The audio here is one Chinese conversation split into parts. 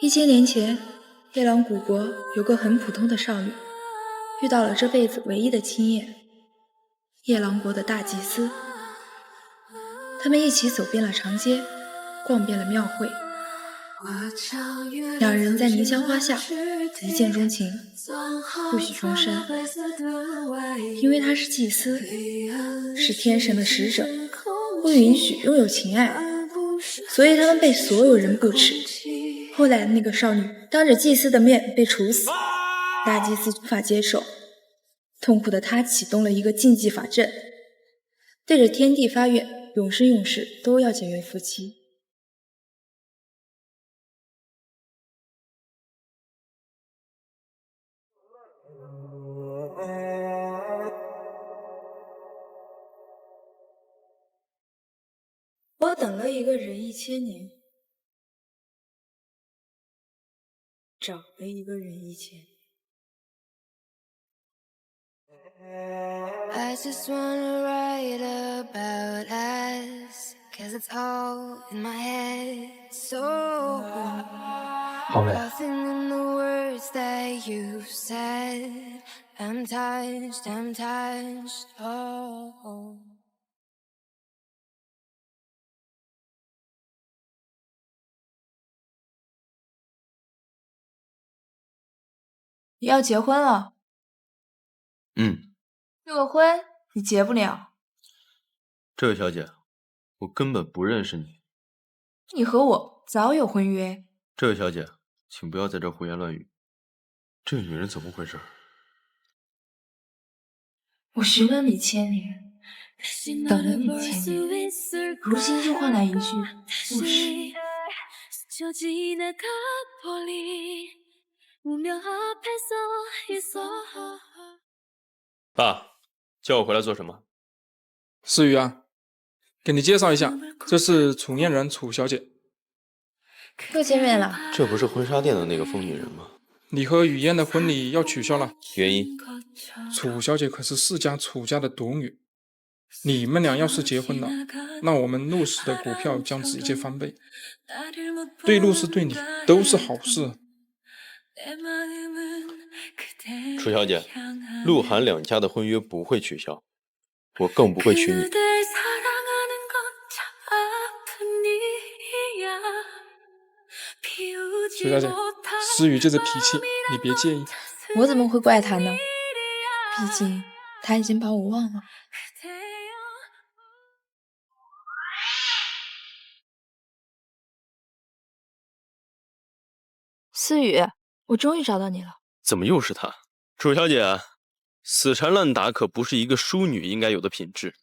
1000年前，夜郎古国有个很普通的少女，遇到了这辈子唯一的亲眼——夜郎国的大祭司。他们一起走遍了长街，逛遍了庙会，两人在凝香花下一见钟情，不许终身。因为他是祭司，是天神的使者，不允许拥有情爱，所以他们被所有人不耻。后来那个少女当着祭司的面被处死，大祭司无法接受，痛苦的他启动了一个禁忌法阵，对着天地发愿，永生永世都要结为夫妻。我等了一个人1000年，找了一个人1000年。I just wanna write about us, cause it's all in my head, so nothing in the words that you said. I'm touched, oh. 你要结婚了？这个婚你结不了。这位小姐，我根本不认识你。你和我早有婚约。这位小姐，请不要在这胡言乱语。这女人怎么回事？我询问你1000年，等了你1000年，如今就换来一句不识。爸，叫我回来做什么？思雨啊，给你介绍一下，这是楚嫣然楚小姐。又见面了。这不是婚纱店的那个疯女人吗？你和雨嫣的婚礼要取消了，原因？楚小姐可是世家楚家的独女，你们俩要是结婚了，那我们陆氏的股票将直接翻倍，对陆氏对你都是好事。楚小姐，陆韩两家的婚约不会取消，我更不会娶你。楚小姐，思雨这个脾气你别介意。我怎么会怪他呢？毕竟他已经把我忘了。思雨，我终于找到你了。怎么又是他？楚小姐，死缠烂打可不是一个淑女应该有的品质。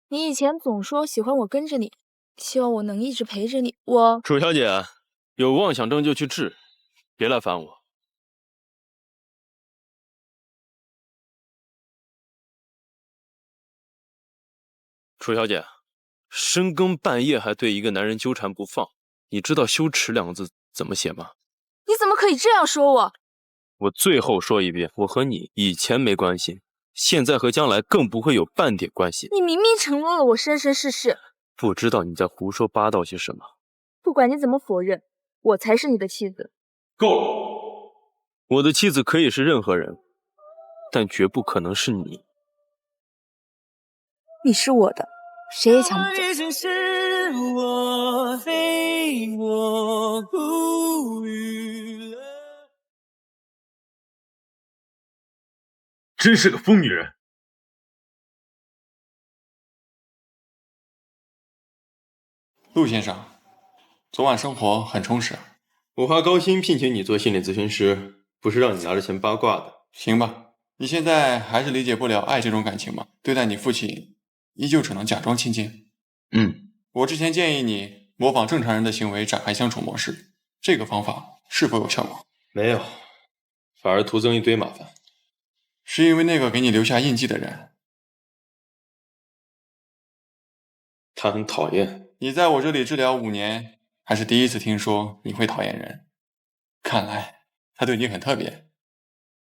你以前总说喜欢我跟着你，希望我能一直陪着你。楚小姐，有妄想症就去治，别来烦我。楚小姐，深更半夜还对一个男人纠缠不放，你知道羞耻两个字怎么写吗？你怎么可以这样说我？我最后说一遍，我和你以前没关系，现在和将来更不会有半点关系。你明明承诺了我生生世世。不知道你在胡说八道些什么。不管你怎么否认，我才是你的妻子。够了！我的妻子可以是任何人，但绝不可能是你。你是我的，谁也抢不走。真是个疯女人。陆先生，昨晚生活很充实。我花高薪聘请你做心理咨询师，不是让你拿着钱八卦的。行吧，你现在还是理解不了爱这种感情吗？对待你父亲，依旧只能假装亲近。我之前建议你模仿正常人的行为展开相处模式，这个方法是否有效果？没有，反而徒增一堆麻烦。是因为那个给你留下印记的人，他很讨厌。你在我这里治疗5年，还是第一次听说你会讨厌人。看来他对你很特别。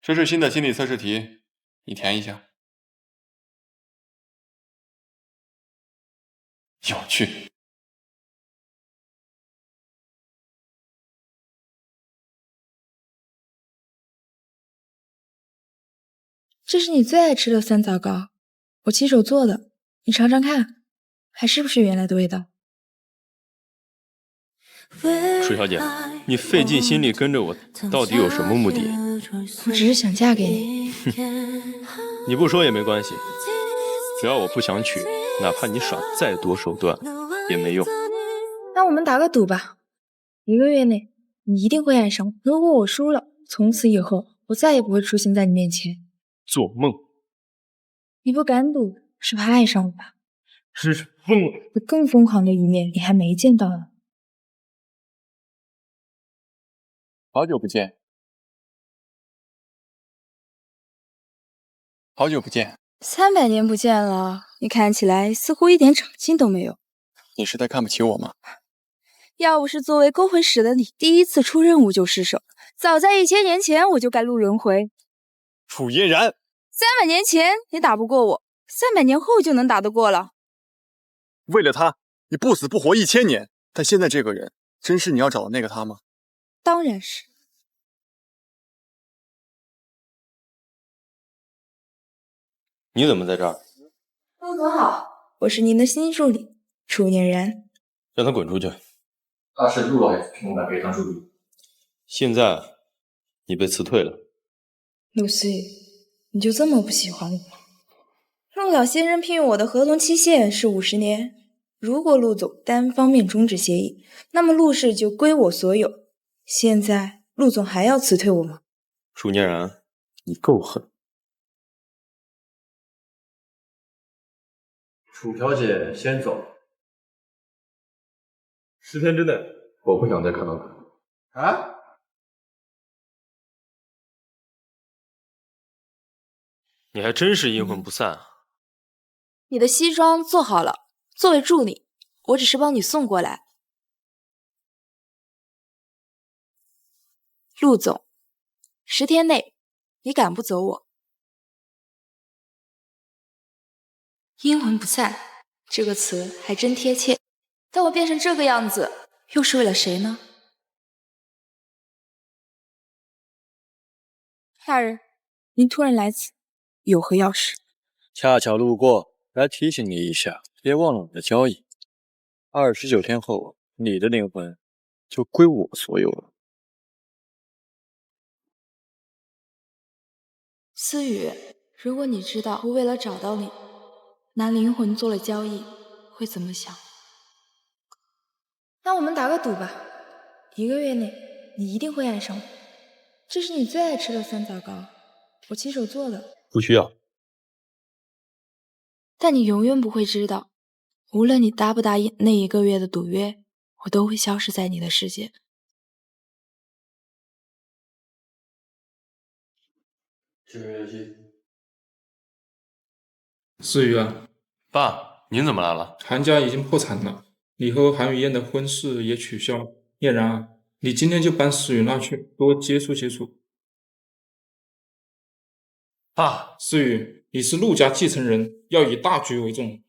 这是新的心理测试题，你填一下。有趣。这是你最爱吃的酸枣糕，我亲手做的，你尝尝看，还是不是原来的味道？楚小姐，你费尽心力跟着我，到底有什么目的？我只是想嫁给你。你不说也没关系，只要我不想娶，哪怕你耍再多手段也没用。那我们打个赌吧，1个月内你一定会爱上我。如果我输了，从此以后我再也不会出现在你面前。做梦！你不敢赌，是怕爱上我吧？真是疯了！我更疯狂的一面你还没见到呢。好久不见，好久不见。300年不见了，你看起来似乎一点长进都没有。你是在看不起我吗？要不是作为勾魂使的你第一次出任务就失手，早在1000年前我就该入轮回。楚嫣然，300年前你打不过我，300年后就能打得过了。为了他，你不死不活1000年。但现在这个人，真是你要找的那个他吗？当然是。你怎么在这儿？陆总好，我是您的新助理楚嫣然。让他滚出去。他是陆老爷，我们可以当助理。现在你被辞退了。陆思雨，你就这么不喜欢我吗？陆老先生聘用我的合同期限是50年，如果陆总单方面终止协议，那么陆氏就归我所有。现在陆总还要辞退我吗？楚嫣然，你够狠。楚小姐先走10天之内，我不想再看到她。啊？你还真是阴魂不散啊！你的西装做好了，作为助理，我只是帮你送过来。陆总，10天内你赶不走我。阴魂不散这个词还真贴切，但我变成这个样子，又是为了谁呢？大人，您突然来此，有何要事？恰巧路过，来提醒你一下，别忘了我们的交易。29天后，你的灵魂就归我所有了。思雨，如果你知道我为了找到你，拿灵魂做了交易，会怎么想？那我们打个赌吧，1个月内你一定会爱上我。这是你最爱吃的酸枣糕，我亲手做的。不需要。但你永远不会知道，无论你答不答应那1个月的赌约，我都会消失在你的世界。这个月期，思雨啊，爸，您怎么来了？韩家已经破产了，你和韩雨嫣的婚事也取消。嫣然啊，你今天就搬思雨那去，多接触接触。爸，思雨，你是陆家继承人，要以大局为重。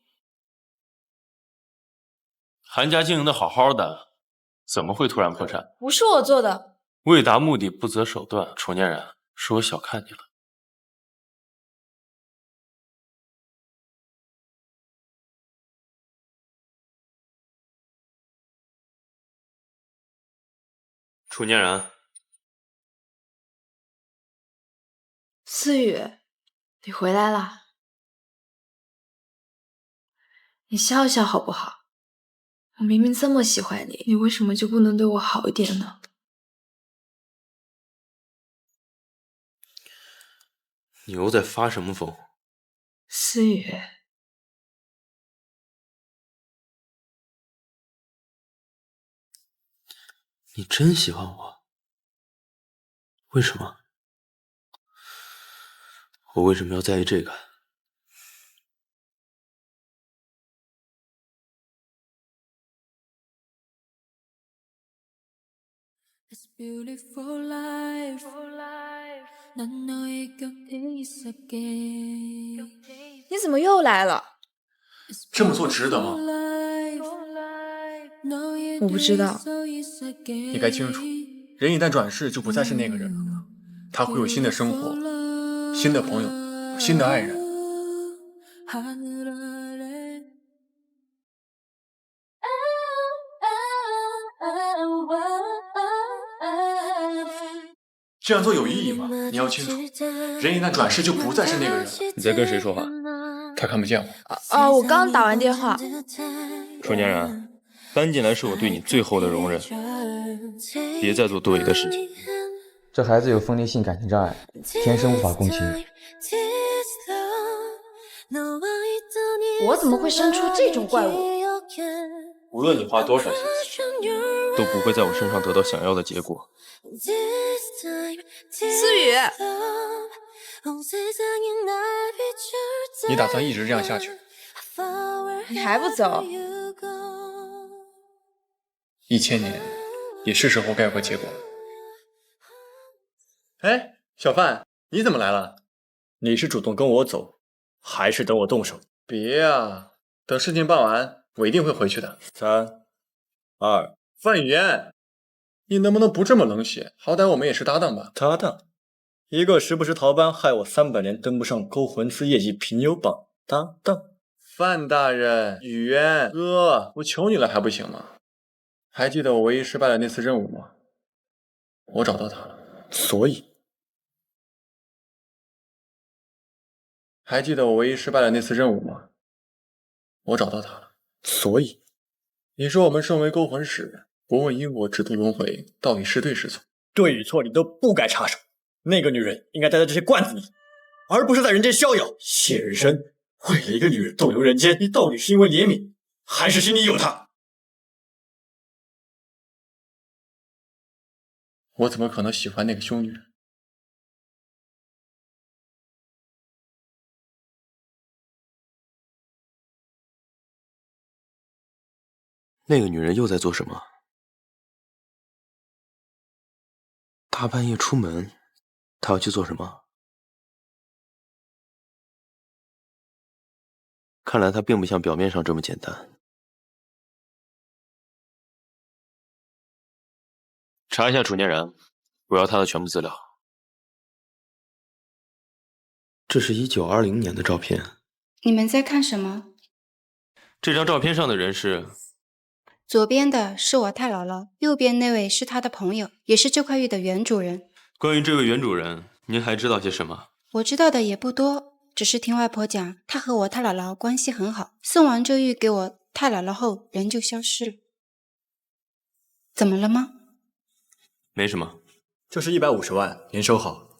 韩家经营的好好的，怎么会突然破产？不是我做的。为达目的不择手段，楚嫣然，是我小看你了。楚嫣然，思雨，你回来啦。你笑笑好不好？我明明这么喜欢你，你为什么就不能对我好一点呢？你又在发什么疯？思雨，你真喜欢我？为什么？我为什么要在意这个？你怎么又来了？这么做值得吗？我不知道。你该清楚，人一旦转世就不再是那个人了，他会有新的生活、新的朋友新的爱人。这样做有意义吗？你要清楚，人一旦转世就不再是那个人了。你在跟谁说话？他看不见我。我刚打完电话。楚嫣然，搬进来是我对你最后的容忍，别再做多余的事情。这孩子有分裂性感情障碍，天生无法共情。我怎么会生出这种怪物？无论你花多少心思，都不会在我身上得到想要的结果。思雨，你打算一直这样下去？你还不走？1000年，也是时候该有个结果了。哎，小范，你怎么来了？你是主动跟我走，还是等我动手？别啊，等事情办完，我一定会回去的。3、2，范宇嫣，你能不能不这么冷血？好歹我们也是搭档吧。搭档，一个时不时逃班，害我300年登不上勾魂司业绩评优榜，搭档。范大人，宇嫣哥，我求你了还不行吗？还记得我唯一失败的那次任务吗？我找到他了。所以，还记得我唯一失败的那次任务吗？我找到他了。所以，你说我们身为勾魂使，不问因果，只图轮回，到底是对是错？对与错你都不该插手。那个女人应该待在这些罐子里，而不是在人间逍遥。谢人生，为了一个女人逗留人间，你到底是因为怜悯，还是心里有她？我怎么可能喜欢那个凶女人？那个女人又在做什么？大半夜出门，她要去做什么？看来她并不像表面上这么简单。查一下楚嫣然，我要她的全部资料。这是1920年的照片。你们在看什么？这张照片上的人是？左边的是我太姥姥，右边那位是她的朋友，也是这块玉的原主人。关于这位原主人，您还知道些什么？我知道的也不多，只是听外婆讲，她和我太姥姥关系很好，送完这玉给我太姥姥后，人就消失了。怎么了吗？没什么，就是150万，您收好。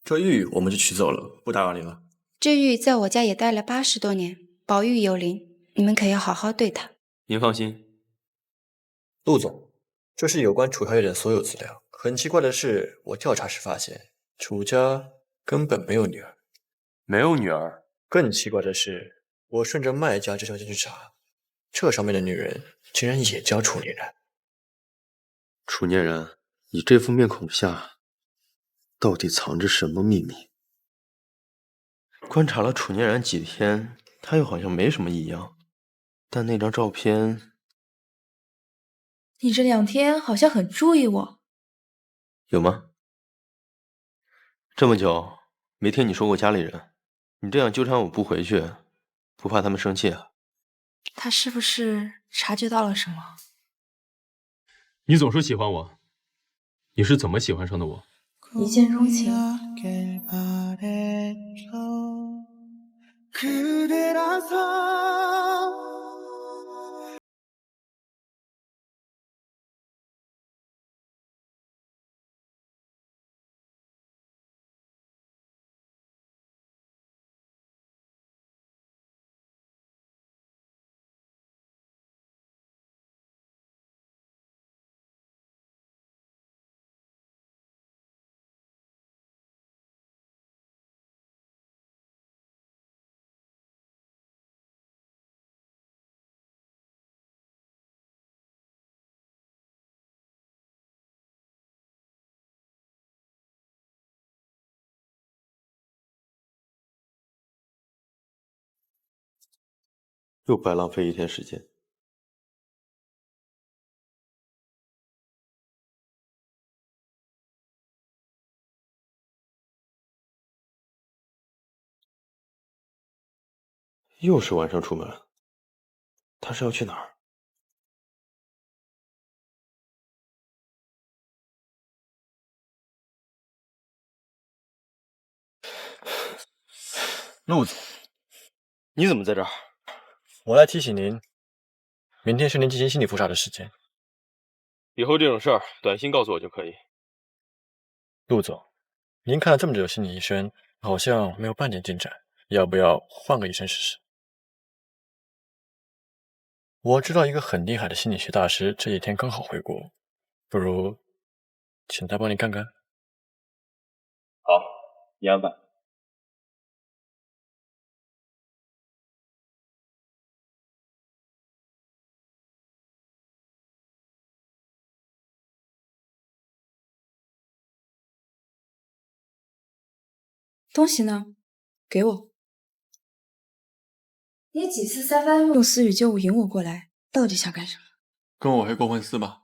这玉我们就取走了，不打扰您了。这玉在我家也待了80多年，保玉有灵，你们可要好好对它。您放心。陆总，这是有关楚小姐的所有资料。很奇怪的是，我调查时发现，楚家根本没有女儿。没有女儿？更奇怪的是，我顺着卖家这条线去查，这上面的女人竟然也叫楚嫣然。楚嫣然，你这副面孔下，到底藏着什么秘密？观察了楚嫣然几天，她又好像没什么异样，但那张照片……你这2天好像很注意我。有吗？这么久没听你说过家里人，你这样纠缠我不回去，不怕他们生气啊？他是不是察觉到了什么？你总说喜欢我，你是怎么喜欢上的我？一见钟情。又白浪费1天时间。又是晚上出门，他是要去哪儿？陆总，你怎么在这儿？我来提醒您，明天是您进行心理复查的时间。以后这种事儿短信告诉我就可以。陆总，您看了这么久的心理医生，好像没有半点进展，要不要换个医生试试？我知道一个很厉害的心理学大师，这几天刚好回国，不如请他帮你看看。好，你安排。东西呢？给我。你几次三番用私语救我引我过来，到底想干什么？跟我回过婚司吧。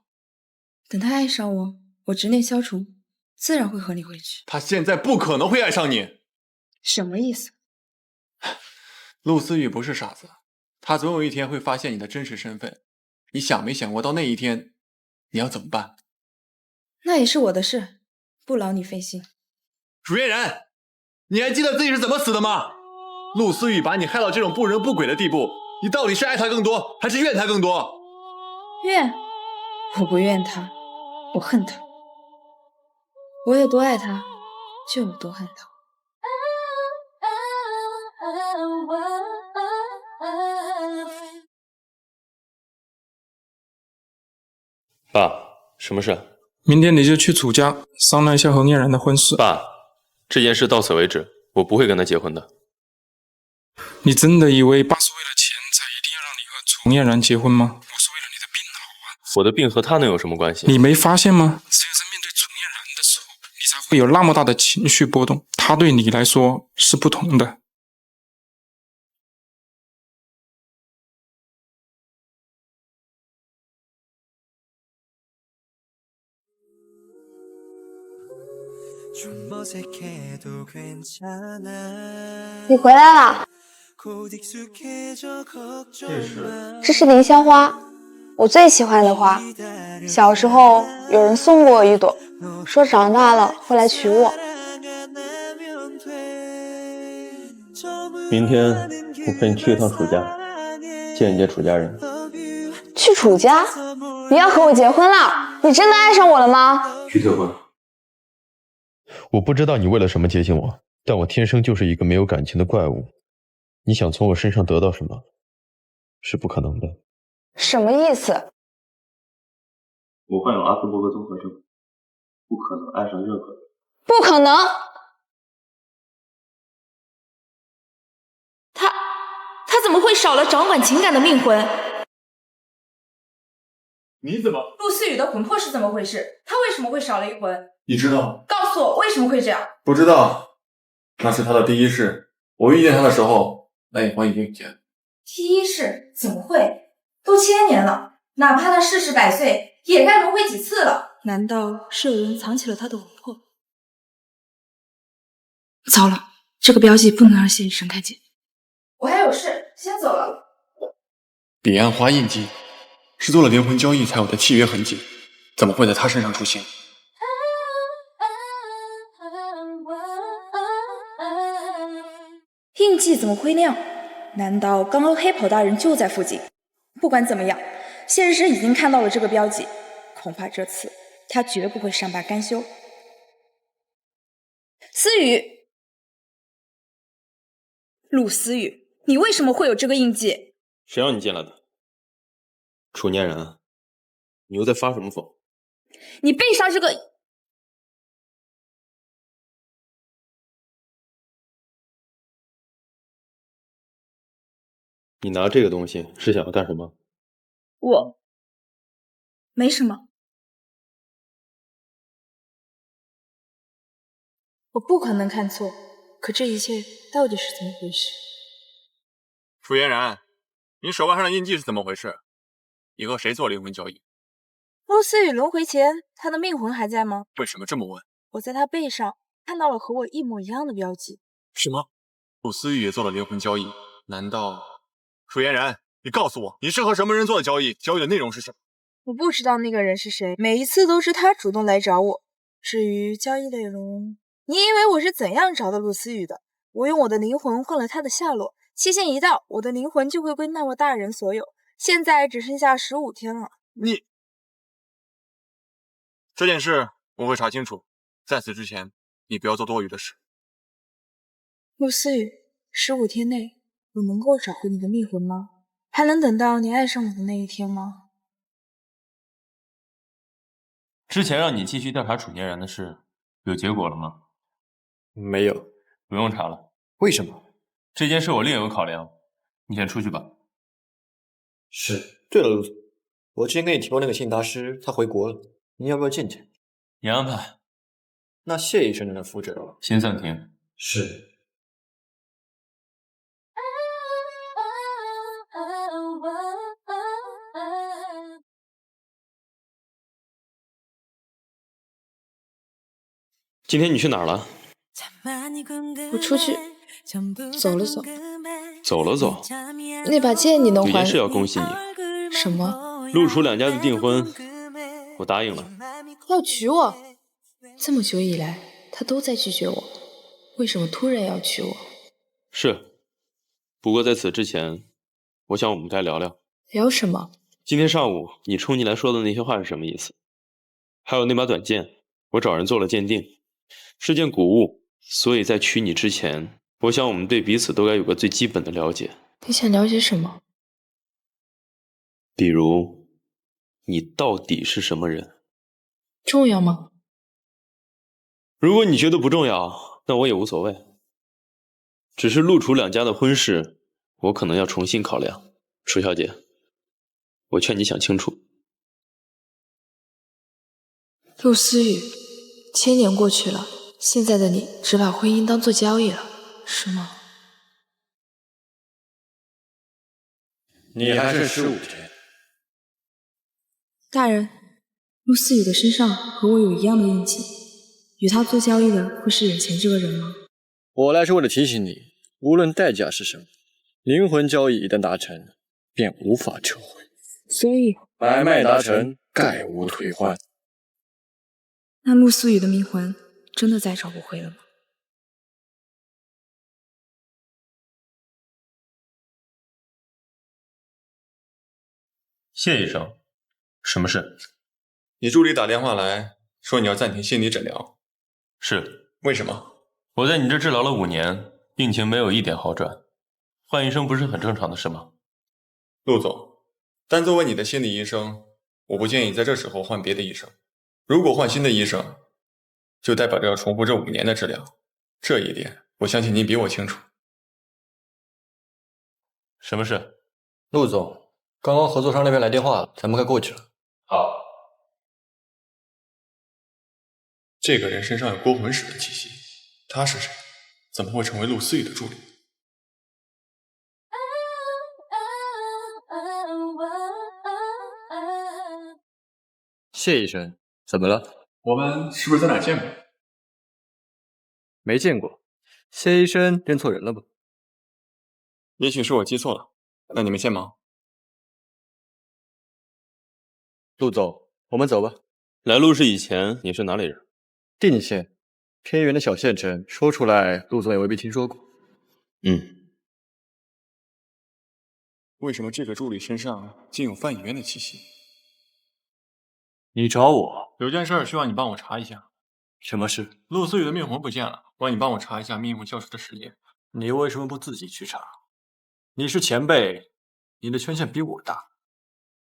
等他爱上我，我执念消除，自然会和你回去。他现在不可能会爱上你。什么意思？陆思雨不是傻子，他总有一天会发现你的真实身份。你想没想过到那一天你要怎么办？那也是我的事，不劳你费心。楚嫣然，你还记得自己是怎么死的吗？陆思雨把你害到这种不人不鬼的地步，你到底是爱他更多，还是怨他更多？怨？我不怨他，我恨他。我有多爱他，就有多恨他。爸，什么事？明天你就去楚家商量一下和念然的婚事。爸，这件事到此为止，我不会跟他结婚的。你真的以为爸是为了钱才一定要让你和楚念然结婚吗？我是为了你的病好啊。我的病和他能有什么关系？你没发现吗？只有在面对楚念然的时候，你才会有那么大的情绪波动。他对你来说是不同的。你回来啦！这是凌霄花，我最喜欢的花。小时候有人送过我一朵，说长大了会来娶我。明天我陪你去一趟楚家，见一见楚家人。去楚家？你要和我结婚了？你真的爱上我了吗？去结婚。我不知道你为了什么接近我，但我天生就是一个没有感情的怪物。你想从我身上得到什么，是不可能的。什么意思？我患有阿兹伯格综合症，不可能爱上任何人。不可能！他怎么会少了掌管情感的命魂？你怎么？陆思雨的魂魄是怎么回事？他为什么会少了一魂？你知道？告诉我为什么会这样？不知道，那是他的第一世。我遇见他的时候，那眼光已经不见了。第一世？怎么会？都千年了，哪怕他世世百岁，也该轮回几次了。难道是有人藏起了他的魂魄？糟了，这个标记不能让谢雨生看见。我还有事，先走了。彼岸花印记是做了灵魂交易才有的契约痕迹，怎么会在他身上出现？印记怎么会那样？难道刚刚黑袍大人就在附近？不管怎么样，谢日生已经看到了这个标记，恐怕这次他绝不会善罢甘休。思雨，陆思雨，你为什么会有这个印记？谁让你进来的？楚念然，你又在发什么疯？你背上这个……你拿这个东西是想要干什么？我没什么，我不可能看错，可这一切到底是怎么回事？楚嫣然，你手腕上的印记是怎么回事？你和谁做灵魂交易？陆思雨轮回前，他的命魂还在吗？为什么这么问？我在他背上看到了和我一模一样的标记。什么？陆思雨也做了灵魂交易，难道楚嫣然，你告诉我，你是和什么人做的交易？交易的内容是什么？我不知道那个人是谁，每一次都是他主动来找我。至于交易内容，你以为我是怎样找到陆思雨的？我用我的灵魂换了他的下落，期限一到，我的灵魂就会归那位大人所有。现在只剩下15天了。你这件事我会查清楚，在此之前，你不要做多余的事。陆思雨，15天内我能够找回你的命魂吗？还能等到你爱上我的那一天吗？之前让你继续调查楚嫣然的事，有结果了吗？没有，不用查了。为什么？这件事我另有考量，你先出去吧。是。对了，陆总，我之前跟你提过那个心理大师，他回国了，你要不要见见？你安排。那谢医生的负责先暂停。是。今天你去哪儿了？我出去走了走。走了走？那把剑你能还？有件事要恭喜你。什么？陆楚两家的订婚，我答应了。要娶我？这么久以来，他都在拒绝我，为什么突然要娶我？是，不过在此之前，我想我们该聊聊。聊什么？今天上午你冲进来说的那些话是什么意思？还有那把短剑，我找人做了鉴定，是件古物，所以在娶你之前，我想我们对彼此都该有个最基本的了解。你想了解什么？比如，你到底是什么人？重要吗？如果你觉得不重要，那我也无所谓。只是陆楚两家的婚事，我可能要重新考量。楚小姐，我劝你想清楚。陆思雨，1000年过去了，现在的你只把婚姻当作交易了，是吗？你还剩15天。大人，陆思雨的身上和我有一样的印记，与他做交易的会是眼前这个人吗？我来是为了提醒你，无论代价是什么，灵魂交易一旦达成，便无法撤回。所以买卖达成，概无退换。那陆思雨的命魂真的再找不回了吗？谢医生，什么事？你助理打电话来说你要暂停心理诊疗。是。为什么？我在你这治疗了5年，病情没有一点好转，换医生不是很正常的事吗？陆总，但作为你的心理医生，我不建议在这时候换别的医生。如果换新的医生，就代表着要重复这5年的治疗，这一点我相信您比我清楚。什么事？陆总，刚刚合作商那边来电话了，咱们该过去了。好。这个人身上有勾魂使的气息，他是谁？怎么会成为陆思雨的助理？谢医生，怎么了？我们是不是在哪儿见过？没见过。谢医生认错人了吧？也许是我记错了，那你们先忙。陆总，我们走吧。来陆氏以前你是哪里人？定县，偏远的小县城，说出来陆总也未必听说过。为什么这个助理身上竟有范以渊的气息？你找我？有件事需要你帮我查一下。什么事？陆思雨的命魂不见了，我让你帮我查一下命魂消失的时间。你为什么不自己去查？你是前辈，你的权限比我大。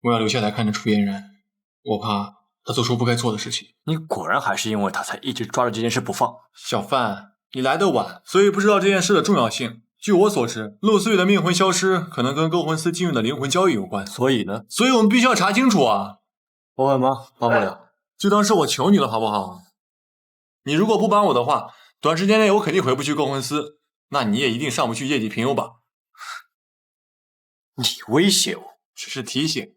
我要留下来看着楚嫣然，我怕他做出不该做的事情。你果然还是因为他才一直抓着这件事不放。小范，你来得晚，所以不知道这件事的重要性。据我所知，陆思雨的命魂消失可能跟勾魂司禁用的灵魂交易有关。所以呢？所以我们必须要查清楚啊！我很忙，帮不了。就当是我求你了，好不好？你如果不帮我的话，短时间内我肯定回不去勾魂司，那你也一定上不去业绩评优吧？你威胁我？只是提醒。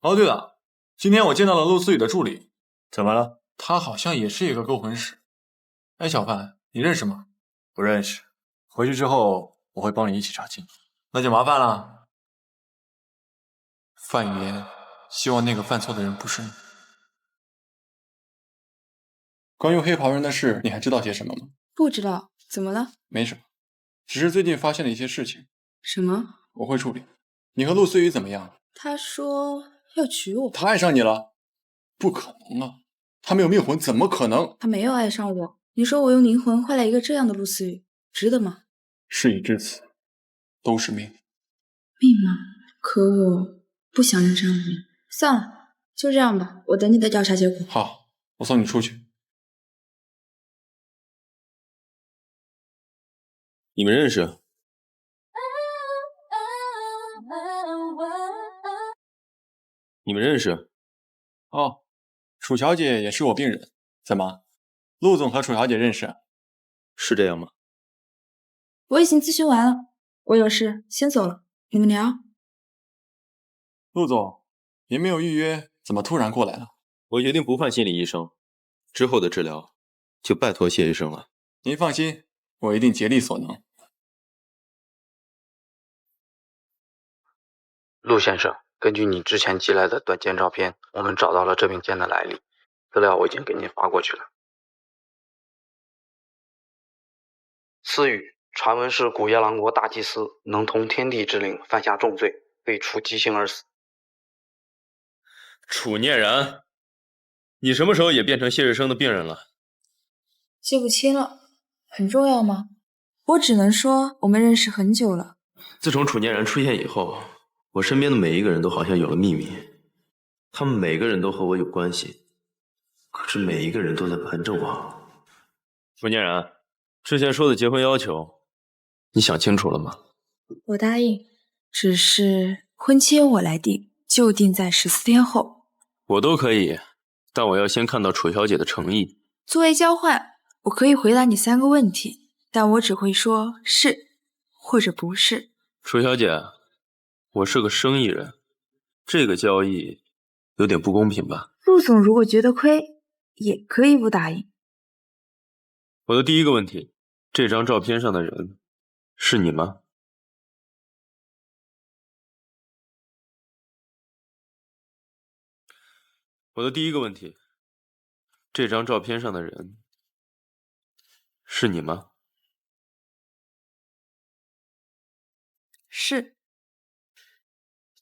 哦，对了，今天我见到了陆思雨的助理。怎么了？他好像也是一个勾魂使。哎，小范，你认识吗？不认识。回去之后我会帮你一起查清。那就麻烦了。范语言，希望那个犯错的人不是你。关于黑袍人的事，你还知道些什么吗？不知道，怎么了？没什么，只是最近发现了一些事情。什么？我会处理。你和陆思雨怎么样？他说要娶我。他爱上你了？不可能啊！他没有命魂，怎么可能？他没有爱上我。你说我用灵魂换来一个这样的陆思雨，值得吗？事已至此，都是命。命吗？可我不想认这样的命。算了，就这样吧。我等你的调查结果。好，我送你出去。你们认识？你们认识？哦，楚小姐也是我病人。怎么，陆总和楚小姐认识？是这样吗？我已经咨询完了，我有事先走了，你们聊。陆总，您没有预约，怎么突然过来了？我决定不换心理医生，之后的治疗就拜托谢医生了。您放心，我一定竭力所能。陆先生，根据你之前寄来的短件照片，我们找到了这柄剑的来历，资料我已经给您发过去了。思雨，传闻是古夜郎国大祭司，能通天地之灵，犯下重罪，被处极刑而死。楚念然，你什么时候也变成谢日升的病人了？记不清了，很重要吗？我只能说我们认识很久了。自从楚念然出现以后，我身边的每一个人都好像有了秘密，他们每个人都和我有关系，可是每一个人都在瞒着我。楚念然，之前说的结婚要求，你想清楚了吗？我答应，只是婚期由我来定，就定在14天后。我都可以，但我要先看到楚小姐的诚意。作为交换，我可以回答你3个问题，但我只会说是或者不是。楚小姐，我是个生意人，这个交易有点不公平吧？陆总如果觉得亏，也可以不答应。我的第一个问题，这张照片上的人是你吗？我的第一个问题，这张照片上的人是你吗？是。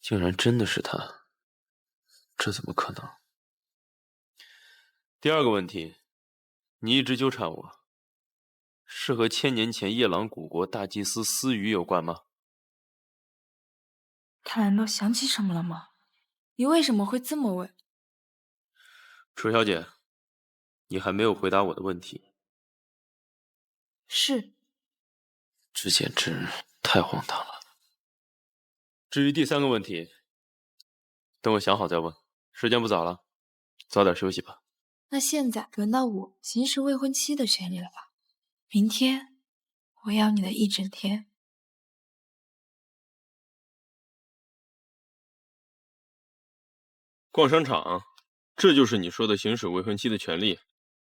竟然真的是他，这怎么可能？第二个问题，你一直纠缠我，是和1000年前夜郎古国大祭司思雨有关吗？他难道想起什么了吗？你为什么会这么问？楚小姐，你还没有回答我的问题。是。这简直太荒唐了。至于第3个问题，等我想好再问。时间不早了，早点休息吧。那现在轮到我行使未婚妻的权利了吧？明天我要你的一整天。逛商场，这就是你说的行使未婚妻的权利？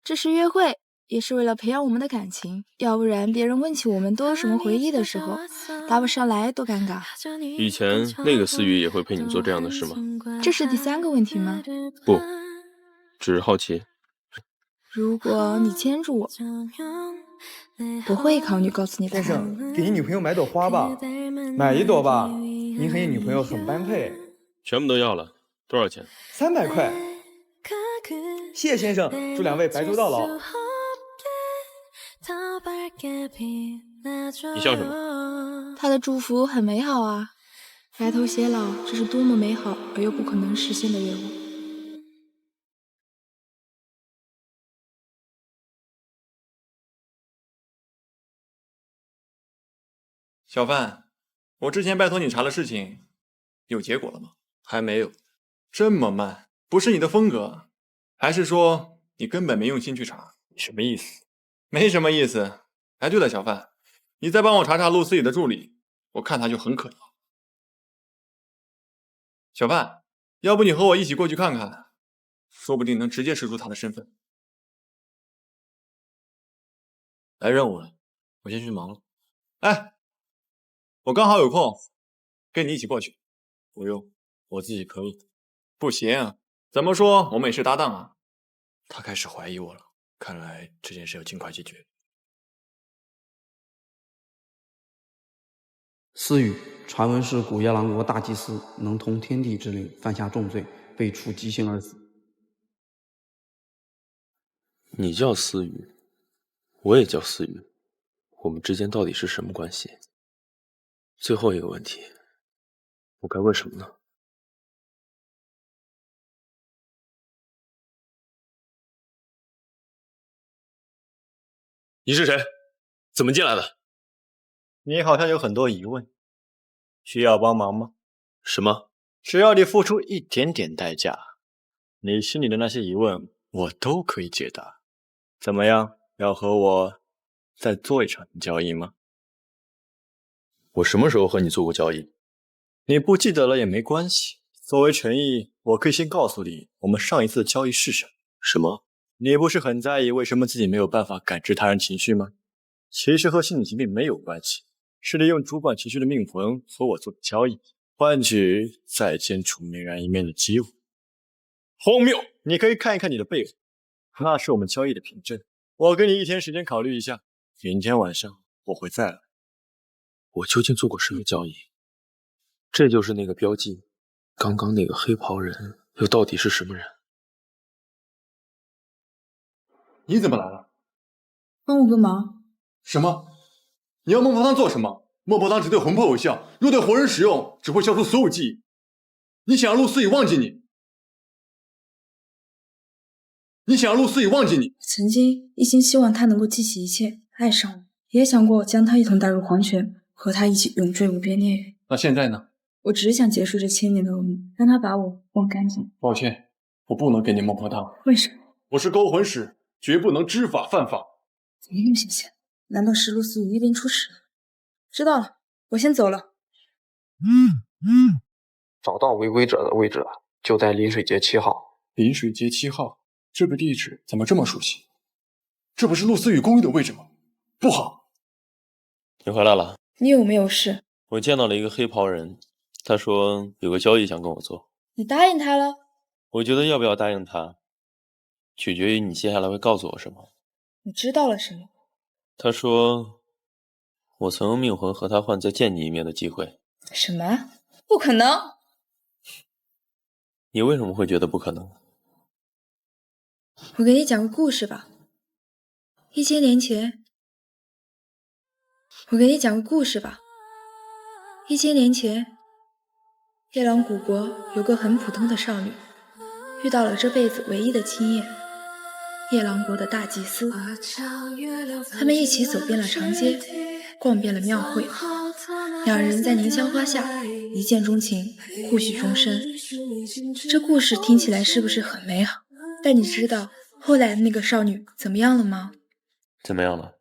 这是约会，也是为了培养我们的感情，要不然别人问起我们都有什么回忆的时候，答不上来多尴尬。以前那个思雨也会陪你做这样的事吗？这是第3个问题吗？不，只是好奇。如果你牵住我，我会考虑告诉你答案。先生，给你女朋友买朵花吧，买1朵吧，您和你女朋友很般配。全部都要了，多少钱？300块。谢谢先生，祝2位白头到老。你笑什么？他的祝福很美好啊，白头偕老，这是多么美好而又不可能实现的愿望。小范，我之前拜托你查的事情，有结果了吗？还没有。这么慢，不是你的风格，还是说你根本没用心去查？什么意思？没什么意思。哎，对了，小范，你再帮我查查陆思雨的助理，我看他就很可疑。小范，要不你和我一起过去看看，说不定能直接识出他的身份。来任务了，我先去忙了。哎，我刚好有空，跟你一起过去。不用，我自己可以。不行，怎么说我们也是搭档啊。他开始怀疑我了，看来这件事要尽快解决。私语，传闻是古夜郎国大祭司，能通天地之灵，犯下重罪，被处极刑而死。你叫思雨，我也叫思雨，我们之间到底是什么关系？最后一个问题，我该问什么呢？你是谁？怎么进来的？你好像有很多疑问，需要帮忙吗？什么？只要你付出一点点代价，你心里的那些疑问我都可以解答。怎么样？要和我再做一场交易吗？我什么时候和你做过交易？你不记得了也没关系。作为诚意，我可以先告诉你，我们上一次的交易是什么。什么？你不是很在意为什么自己没有办法感知他人情绪吗？其实和心理疾病没有关系，是利用主管情绪的命魂和我做的交易，换取再见楚明然一面的机会。荒谬！你可以看一看你的背后，那是我们交易的凭证。我给你1天时间考虑一下，明天晚上我会再来。我究竟做过什么交易？这就是那个标记，刚刚那个黑袍人又到底是什么人？你怎么来了？帮我个忙。什么？你要孟婆汤做什么？孟婆汤只对魂魄有效，若对活人使用，只会消除所有记忆。你想让陆思雨忘记你？曾经一心希望他能够记起一切，爱上我，也想过将他一同带入黄泉，和他一起永坠无边孽缘。那现在呢？我只是想结束这千年的噩梦，让他把我忘干净。抱歉，我不能给你孟婆汤。为什么？我是勾魂使，绝不能知法犯法。怎么又显现？难道是陆思雨一定出事了？知道了，我先走了。找到违规者的位置就在临水街7号。临水街7号，这个地址怎么这么熟悉？这不是陆思雨公寓的位置吗？不好！你回来了。你有没有事？我见到了一个黑袍人，他说有个交易想跟我做。你答应他了？我觉得要不要答应他，取决于你接下来会告诉我什么。你知道了什么？他说我曾用命魂和他换再见你一面的机会。什么？不可能！你为什么会觉得不可能？我给你讲个故事吧。1000年前，夜郎古国有个很普通的少女，遇到了这辈子唯一的亲眼——夜郎国的大祭司。他们一起走遍了长街，逛遍了庙会，两人在凝香花下一见钟情，互许终身。这故事听起来是不是很美好？但你知道后来的那个少女怎么样了吗？怎么样了？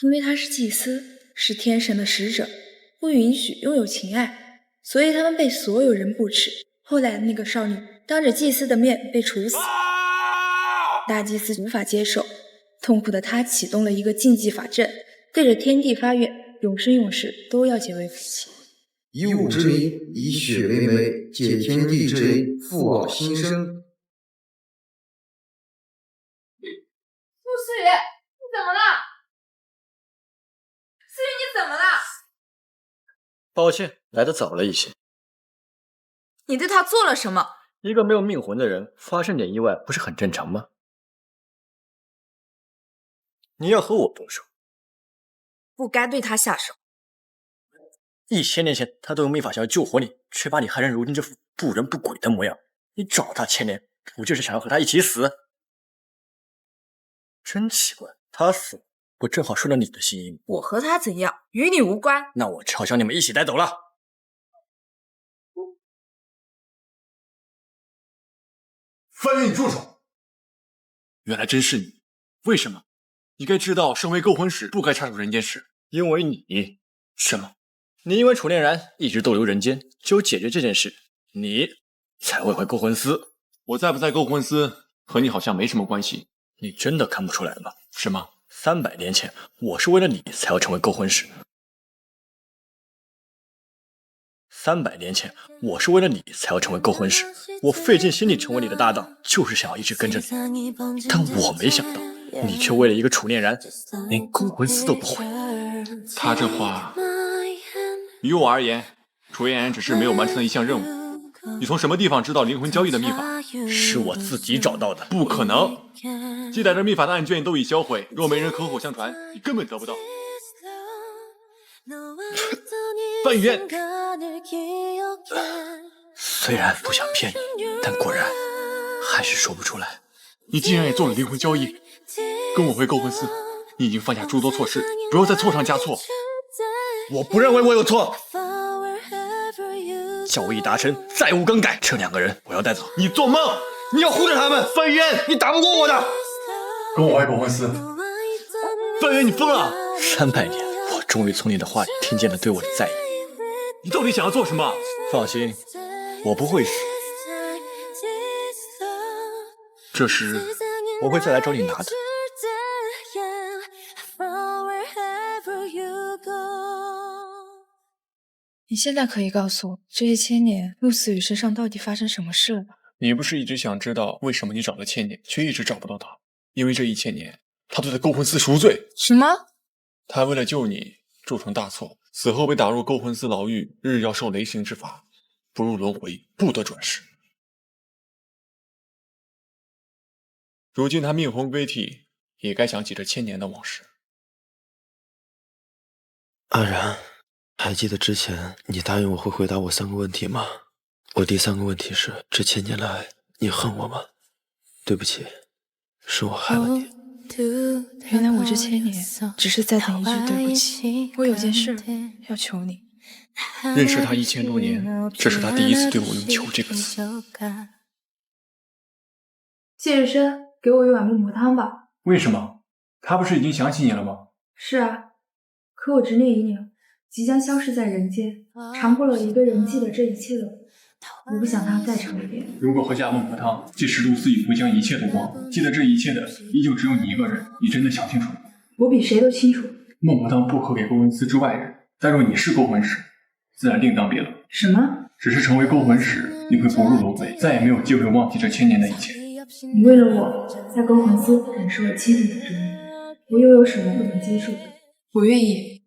因为她是祭司，是天神的使者，不允许拥有情爱，所以他们被所有人不耻。后来的那个少女当着祭司的面被处死，大祭司无法接受，痛苦的他启动了一个禁忌法阵，对着天地发愿，永生永世都要结为夫妻。以武之名，以血为媒，解天地之灵，复往新生。陆思雨，你怎么了？思雨，你怎么了？抱歉，来得早了一些。你对他做了什么？一个没有命魂的人，发生点意外不是很正常吗？你要和我动手？不该对他下手。1000年前他都用秘法想要救活你，却把你害成如今这副不人不鬼的模样。你找他1000年，不就是想要和他一起死？真奇怪，他死了，不正好顺了你的心意吗？我和他怎样，与你无关。那我只好将你们一起带走了。范云，你住手！原来真是你，为什么？你该知道，身为勾魂使不该插手人间事。因为你什么？你因为楚念然一直逗留人间，只有解决这件事，你才会回勾魂司。我在不在勾魂司和你好像没什么关系。你真的看不出来吗？是吗？300年前，我是为了你才要成为勾魂使。300年前，我是为了你才要成为勾魂使，我费尽心力成为你的搭档，就是想要一直跟着你。但我没想到，你却为了一个楚念然，连勾魂丝都不会。他这话，于我而言，楚念然只是没有完成的一项任务。你从什么地方知道灵魂交易的秘法？是我自己找到的。不可能！记载着秘法的案卷都已销毁，若没人口口相传，你根本得不到。范远，虽然不想骗你，但果然还是说不出来。你既然也做了灵魂交易，跟我回勾魂寺，你已经犯下诸多错事，不要再错上加错。我不认为我有错。交易达成，再无更改。这2个人我要带走。你做梦！你要护着他们，范渊，你打不过我的。跟我回勾魂寺。范渊，你疯了！300年，我终于从你的话里听见了对我的在意。你到底想要做什么？放心，我不会死。这时，我会再来找你拿的。你现在可以告诉我，这些千年陆思雨身上到底发生什么事了吗？你不是一直想知道为什么你找了千年，却一直找不到他？因为这1000年，他对他勾魂司赎罪。什么？他为了救你，铸成大错，死后被打入勾魂司牢狱，日日要受雷刑之罚，不入轮回，不得转世。如今他命魂归体，也该想起这1000年的往事。安然，还记得之前你答应我会回答我3个问题吗？我第3个问题是：这1000年来，你恨我吗？对不起，是我害了你。原来我这1000年只是在等一句对不起。我有件事要求你。认识他1000多年，这是他第一次对我用求这个词。谢日升，给我一碗孟婆汤吧。为什么？他不是已经想起你了吗？是啊，可我执念已了，即将消失在人间，尝过了一个人记得这一切的苦，我不想他再尝一遍。如果喝下孟婆汤，即使陆思雨会将一切都忘了，记得这一切的依旧只有你一个人。你真的想清楚了？我比谁都清楚。孟婆汤不可给勾魂司之外人，但若你是勾魂使，自然另当别论。什么？只是成为勾魂使，你会不入轮回，再也没有机会忘记这1000年的一切。你为了我，在勾魂司忍受了7年的折磨，我又有什么不能接受的？我愿意。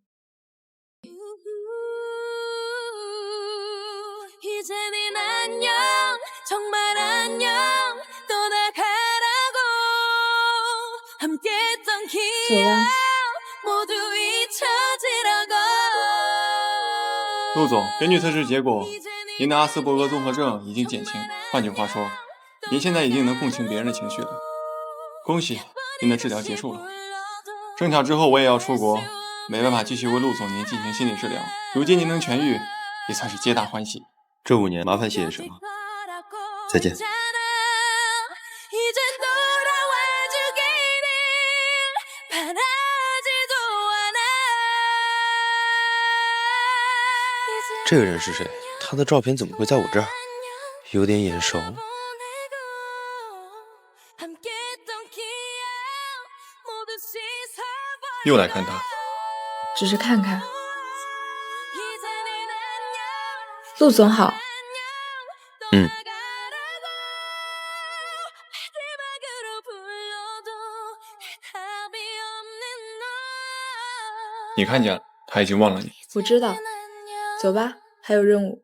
走吧。陆总，根据测试结果，您的阿斯伯格综合症已经减轻。换句话说，您现在已经能共情别人的情绪了。恭喜，您的治疗结束了。正巧之后我也要出国，没办法继续为陆总您进行心理治疗。如今您能痊愈，也算是皆大欢喜。这5年麻烦谢谢神了，再见。这个人是谁？他的照片怎么会在我这儿？有点眼熟。又来看他？只是看看。陆总好。嗯。你看见了，他已经忘了你。我知道。走吧，还有任务。